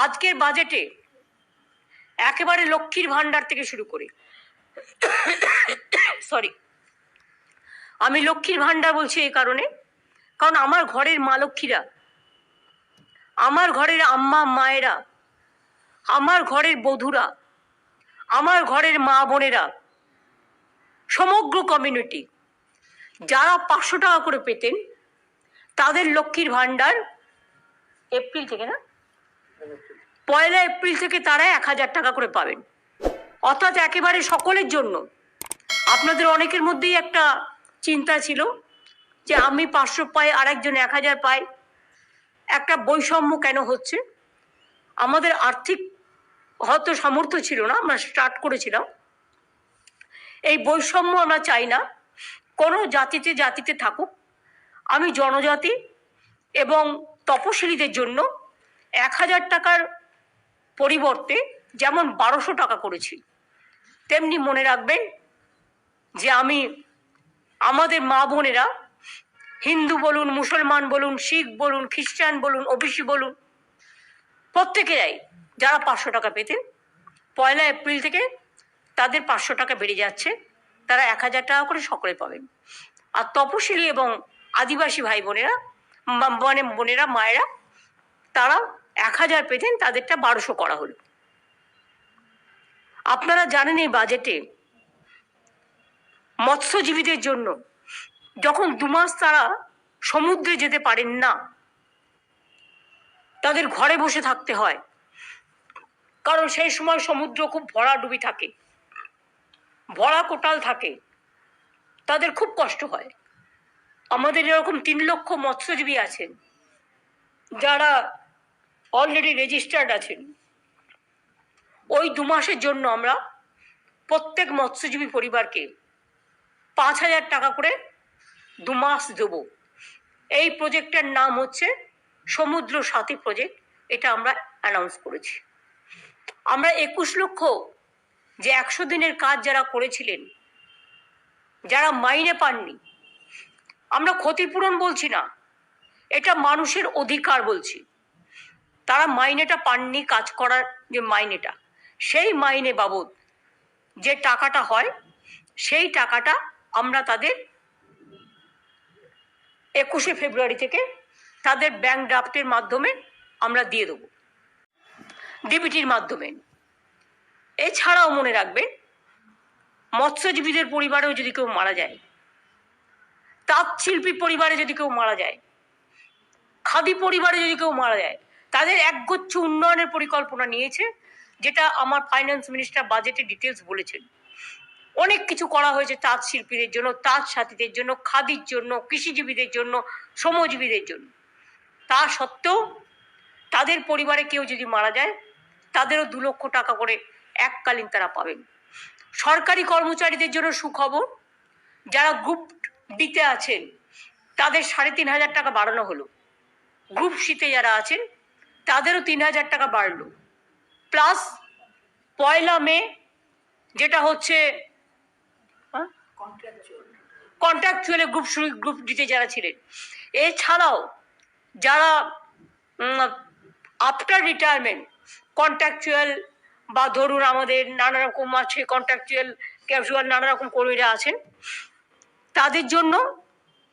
আজকের বাজেটে একেবারে লক্ষ্মীর ভান্ডার থেকে শুরু করে সরি, আমি লক্ষ্মীর ভান্ডার বলছি এই কারণে, কারণ আমার ঘরের মা লক্ষ্মীরা, আমার ঘরের আম্মা মায়েরা, আমার ঘরের বধূরা, আমার ঘরের মা বোনেরা, সমগ্র কমিউনিটি যারা 500 টাকা করে পেতেন, তাদের লক্ষ্মীর ভান্ডার এপ্রিল থেকে, না 1 এপ্রিল থেকে তারা 1000 টাকা করে পাবেন। অর্থাৎ একেবারে সকলের জন্য। আপনাদের অনেকের মধ্যেই একটা চিন্তা ছিল যে আমি 500 পাই, আরেকজন 1000 পাই, একটা বৈষম্য কেন হচ্ছে। আমাদের আর্থিক হয়তো সামর্থ্য ছিল না, আমরা স্টার্ট করেছিলাম। এই বৈষম্য আমরা চাই না, কোনো জাতিতে জাতিতে থাকুক। আমি জনজাতি এবং তপশিলীদের জন্য 1000 টাকার পরিবর্তে যেমন 1200 টাকা করেছি, তেমনি মনে রাখবেন যে আমি আমাদের মা বোনেরা, হিন্দু বলুন, মুসলমান বলুন, শিখ বলুন, খ্রিস্টান বলুন, ওবিসি বলুন, প্রত্যেকেরাই যারা 500 টাকা পেতেন, 1 এপ্রিল থেকে তাদের 500 টাকা বেড়ে যাচ্ছে, তারা 1000 টাকা করে সকলে পাবেন। আর তপশিলি এবং আদিবাসী ভাই বোনেরা, মানে বোনেরা, মায়েরা, তারা 1000 পেতেন, তাদেরটা 1200 করা হলো। আপনারা জানেন এই বাজেটে মৎস্যজীবীদের জন্য যখন 2 মাস তারা সমুদ্রে যেতে পারেন না, তাদের ঘরে বসে থাকতে হয়, কারণ সেই সময় সমুদ্র খুব ভরাডুবি থাকে, ভরা কোটাল থাকে, তাদের খুব কষ্ট হয়। আমাদের এরকম 3 লক্ষ মৎস্যজীবী আছেন যারা অলরেডি রেজিস্টার্ড আছেন। ওই 2 মাসের জন্য আমরা প্রত্যেক মৎস্যজীবী পরিবারকে 5000 টাকা করে 2 মাস দেব। এই প্রজেক্টের নাম হচ্ছে সমুদ্র সাথী প্রজেক্ট। এটা আমরা অ্যানাউন্স করেছি। আমরা 21 লক্ষ যে 100 দিনের কাজ যারা করেছিলেন, যারা মাইনে পাননি, আমরা ক্ষতিপূরণ বলছি না, এটা মানুষের অধিকার বলছি। তারা মাইনেটা পাননি, কাজ করার যে মাইনেটা, সেই মাইনে বাবদ যে টাকাটা হয়, সেই টাকাটা আমরা তাদের 21শে ফেব্রুয়ারি থেকে তাদের ব্যাংক ড্রাফটের মাধ্যমে আমরা দিয়ে দেবো, ডিবিটির মাধ্যমে। এছাড়াও মনে রাখবেন, মৎস্যজীবীদের পরিবারেও যদি কেউ মারা যায়, তাঁত শিল্পী পরিবারে যদি কেউ মারা যায়, খাদি পরিবারে যদি কেউ মারা যায়, তাদের একগুচ্ছ উন্নয়নের পরিকল্পনা নিয়েছে, যেটা আমার ফাইন্যান্স মিনিস্টার বাজেটে ডিটেলস বলেছেন। অনেক কিছু করা হয়েছে তাঁত শিল্পীদের জন্য, তাঁত সাথীদের জন্য, খাদির জন্য, কৃষিজীবীদের জন্য, শ্রমজীবীদের জন্য। তা সত্ত্বেও তাদের পরিবারে কেউ যদি মারা যায়, তাদেরও 2 লক্ষ টাকা করে এককালীন তারা পাবেন। সরকারি কর্মচারীদের জন্য সুখবর, যারা গ্রুপ ডিতে আছেন তাদের 3500 টাকা বাড়ানো হলো। গ্রুপ সিতে যারা আছেন তাদেরও 3000 টাকা বাড়লো। প্লাস 1 মে যেটা হচ্ছে কন্ট্রাকচুয়ালে গ্রুপ ডিতে যারা ছিলেন, এছাড়াও যারা আফটার রিটায়ারমেন্ট কন্ট্রাকচুয়াল বা ধরুন আমাদের নানা রকম আছে কন্ট্রাকচুয়াল, ক্যাজুয়াল, নানা রকম কর্মীরা আছেন, তাদের জন্য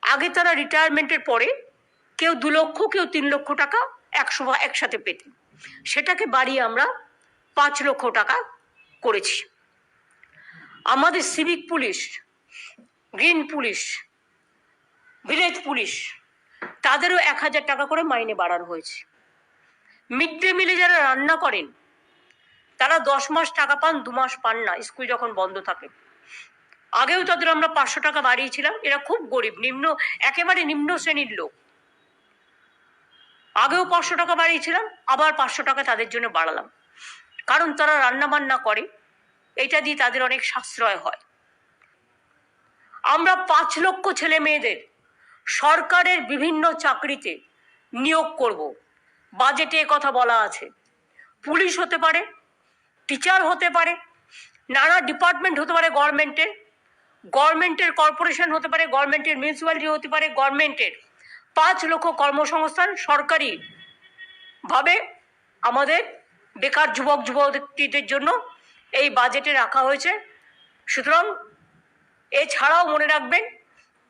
আগে তারা রিটায়ারমেন্টের পরে কেউ 2 লক্ষ, কেউ 3 লক্ষ টাকা একসাথে পেতেন, সেটাকে বাড়িয়ে আমরা 5 লক্ষ টাকা করেছি। আমাদের civic police, green police, village police, তাদেরও 1000 টাকা করে মাইনে বাড়ানো হয়েছে। মিড ডে মিলে যারা রান্না করেন, তারা 10 মাস টাকা পান, 2 মাস পান না, স্কুল যখন বন্ধ থাকে। আগেও তাদের আমরা 500 টাকা বাড়িয়েছিলাম। এরা খুব গরিব, নিম্ন, একেবারে নিম্ন শ্রেণীর লোক। আগেও 500 টাকা বাড়িয়েছিলাম, আবার 500 টাকা তাদের জন্য বাড়ালাম, কারণ তারা রান্না বান্না করে, এটা দিয়ে তাদের অনেক সাশ্রয় হয়। আমরা 5 লক্ষ ছেলে মেয়েদের সরকারের বিভিন্ন চাকরিতে নিয়োগ করব। বাজেটে কথা বলা আছে। পুলিশ হতে পারে, টিচার হতে পারে, নানা ডিপার্টমেন্ট হতে পারে, গভর্নমেন্টের কর্পোরেশন হতে পারে, গভর্নমেন্টের মিউনিসিপ্যালিটি হতে পারে, গভর্নমেন্টের 5 লক্ষ কর্মসংস্থান সরকারি ভাবে আমাদের বেকার যুবক যুবতীদের জন্য এই বাজেটে রাখা হয়েছে। সুতরাং এছাড়াও মনে রাখবেন,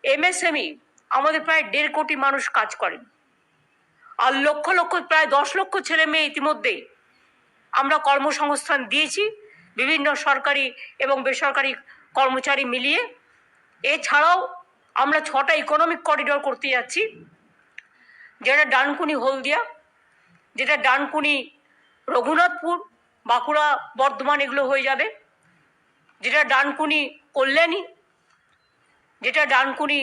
এমএসএমই আমাদের প্রায় 1.5 কোটি মানুষ কাজ করেন, আর লক্ষ লক্ষ প্রায় 10 লক্ষ ছেলে মেয়ে ইতিমধ্যেই আমরা কর্মসংস্থান দিয়েছি বিভিন্ন সরকারি এবং বেসরকারি কর্মচারী মিলিয়ে। এছাড়াও আমরা 6টা ইকোনমিক করিডোর করতে যাচ্ছি, যেটা ডানকুনি হলদিয়া, যেটা ডানকুনি রঘুনাথপুর, বাঁকুড়া, বর্ধমান এগুলো হয়ে যাবে, যেটা ডানকুনি কল্যাণী, যেটা ডানকুনি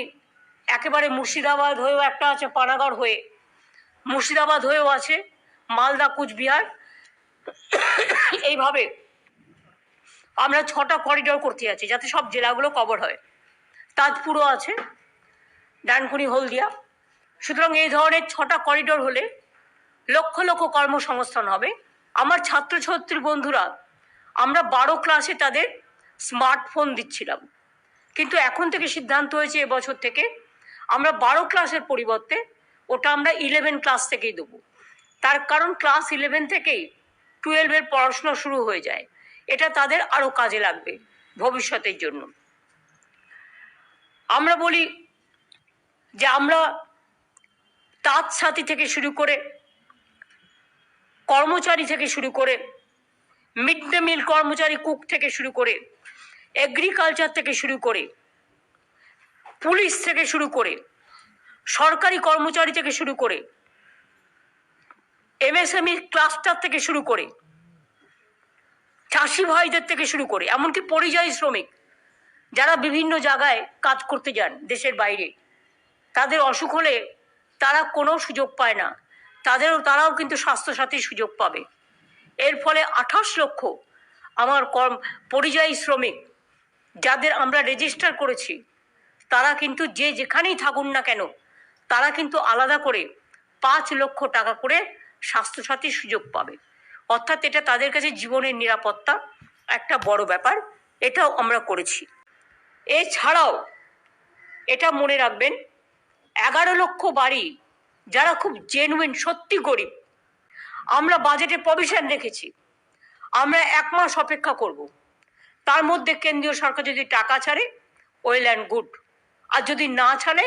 একেবারে মুর্শিদাবাদ হয়েও একটা আছে, পানাগড় হয়ে মুর্শিদাবাদ হয়েও আছে, মালদা, কুচবিহার। এইভাবে আমরা 6টা করিডোর করতে যাচ্ছি যাতে সব জেলাগুলো কভার হয়। তাজপুরও আছে, ডানকুনি হলদিয়া। সুতরাং এই ধরনের 6টা করিডোর হলে লক্ষ লক্ষ কর্মসংস্থান হবে। আমার ছাত্রছাত্রী বন্ধুরা, আমরা 12 ক্লাসে তাদের স্মার্টফোন দিচ্ছিলাম, কিন্তু এখন থেকে সিদ্ধান্ত হয়েছে এবছর থেকে আমরা 12 ক্লাসের পরিবর্তে ওটা আমরা 11 ক্লাস থেকেই দেবো। তার কারণ ক্লাস 11 থেকেই 12-এর পড়াশোনা শুরু হয়ে যায়, এটা তাদের আরও কাজে লাগবে ভবিষ্যতের জন্য। আমরা বলি যে আমরা তাঁত সাথী থেকে শুরু করে, কর্মচারী থেকে শুরু করে, মিড ডে মিল কর্মচারী, কুক থেকে শুরু করে, এগ্রিকালচার থেকে শুরু করে, পুলিশ থেকে শুরু করে, সরকারি কর্মচারী থেকে শুরু করে, এমএসএমই ক্লাস্টার থেকে শুরু করে, চাষি ভাইদের থেকে শুরু করে, এমনকি পরিযায়ী শ্রমিক যারা বিভিন্ন জায়গায় কাজ করতে যান দেশের বাইরে, তাদের অসুখ হলে তারা কোনো সুযোগ পায় না, তারাও কিন্তু স্বাস্থ্যসাথীর সুযোগ পাবে। এর ফলে 28 লক্ষ আমার পরিযায়ী শ্রমিক যাদের আমরা রেজিস্টার করেছি, তারা কিন্তু যে যেখানেই থাকুন না কেন, তারা কিন্তু আলাদা করে 5 লক্ষ টাকা করে স্বাস্থ্যসাথীর সুযোগ পাবে। অর্থাৎ এটা তাদের কাছে জীবনের নিরাপত্তা একটা বড় ব্যাপার, এটাও আমরা করেছি। এছাড়াও এটা মনে রাখবেন, 11 লক্ষ বাড়ি যারা খুব জেনুইন সত্যি গরিব, আমরা বাজেটে প্রভিশন রেখেছি। আমরা 1 মাস অপেক্ষা করব, তার মধ্যে কেন্দ্রীয় সরকার যদি টাকা ছাড়ে ওয়েল অ্যান্ড গুড, আর যদি না ছাড়ে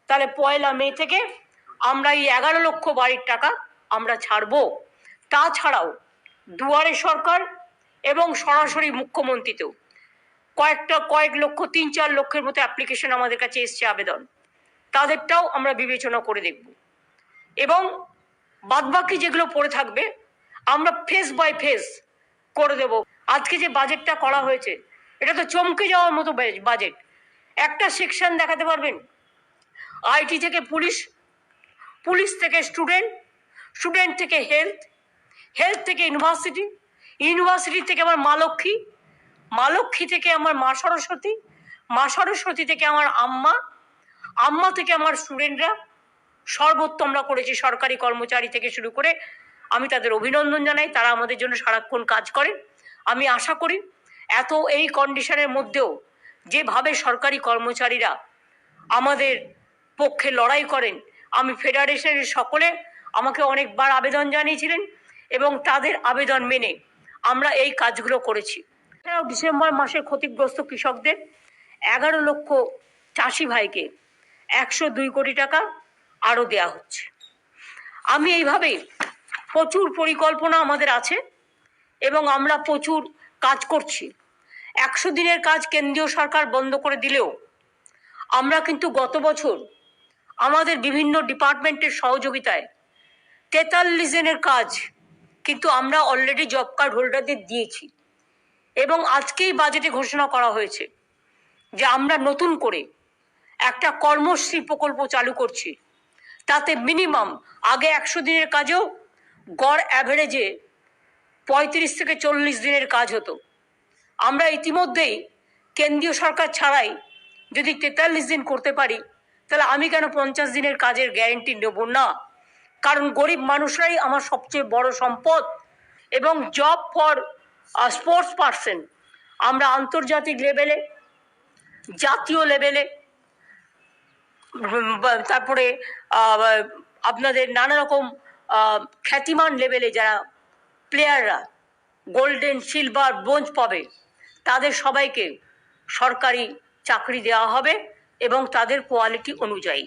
তাহলে 1 মে থেকে আমরা এই 11 লক্ষ বাড়ির টাকা আমরা ছাড়ব। তাছাড়াও দুয়ারে সরকার এবং সরাসরি মুখ্যমন্ত্রীতেও কয়েক লক্ষ, 3-4 লক্ষের মতো অ্যাপ্লিকেশন আমাদের কাছে এসছে, আবেদন, তাদেরটাও আমরা বিবেচনা করে দেখব। এবং বাদবাকি যেগুলো পড়ে থাকবে আমরা ফেজ বাই ফেজ করে দেব। আজকে যে বাজেটটা করা হয়েছে এটা তো চমকে যাওয়ার মতো বাজেট। একটা সেকশন দেখাতে পারবেন আইটি থেকে পুলিশ, পুলিশ থেকে স্টুডেন্ট, স্টুডেন্ট থেকে হেলথ, হেলথ থেকে ইউনিভার্সিটি, ইউনিভার্সিটি থেকে আমার মা লক্ষ্মী, মা লক্ষ্মী থেকে আমার মা সরস্বতী, মা সরস্বতী থেকে আমার আম্মা, আম্মা থেকে আমার স্টুডেন্টরা। সর্বোত্তম আমরা করেছি সরকারি কর্মচারী থেকে শুরু করে। আমি তাদের অভিনন্দন জানাই, তারা আমাদের জন্য সারাক্ষণ কাজ করেন। আমি আশা করি এই কন্ডিশনের মধ্যেও যেভাবে সরকারি কর্মচারীরা আমাদের পক্ষে লড়াই করেন, আমি ফেডারেশনের সকলে আমাকে অনেকবার আবেদন জানিয়েছিলেন এবং তাদের আবেদন মেনে আমরা এই কাজগুলো করেছি। এছাড়াও ডিসেম্বর মাসের ক্ষতিগ্রস্ত কৃষকদের 11 লক্ষ চাষি ভাইকে 102 কোটি টাকা আরও দেয়া হচ্ছে। আমি এইভাবে প্রচুর পরিকল্পনা আমাদের আছে এবং আমরা প্রচুর কাজ করছি। 100 দিনের কাজ কেন্দ্রীয় সরকার বন্ধ করে দিলেও আমরা কিন্তু গত বছর আমাদের বিভিন্ন ডিপার্টমেন্টের সহযোগিতায় 43 দিনের কাজ কিন্তু আমরা অলরেডি জব কার্ড হোল্ডারদের দিয়েছি। এবং আজকেই বাজেটে ঘোষণা করা হয়েছে যে আমরা নতুন করে একটা কর্মশ্রী প্রকল্প চালু করছি, তাতে মিনিমাম আগে 100 দিনের কাজেও গড় অ্যাভারেজে 35 থেকে 40 দিনের কাজ হতো। আমরা ইতিমধ্যেই কেন্দ্রীয় সরকার ছাড়াই যদি 43 দিন করতে পারি, তাহলে আমি কেন 50 দিনের কাজের গ্যারেন্টি নেব না? কারণ গরিব মানুষরাই আমার সবচেয়ে বড় সম্পদ। এবং জব ফর স্পোর্টস পার্সন আমরা আন্তর্জাতিক লেভেলে, জাতীয় লেভেলে, তারপরে আপনাদের নানা রকম খ্যাতিমান লেভেলে যারা প্লেয়াররা গোল্ডেন সিলভার ব্রোঞ্জ পাবে, তাদের সবাইকে সরকারি চাকরি দেওয়া হবে এবং তাদের কোয়ালিটি অনুযায়ী।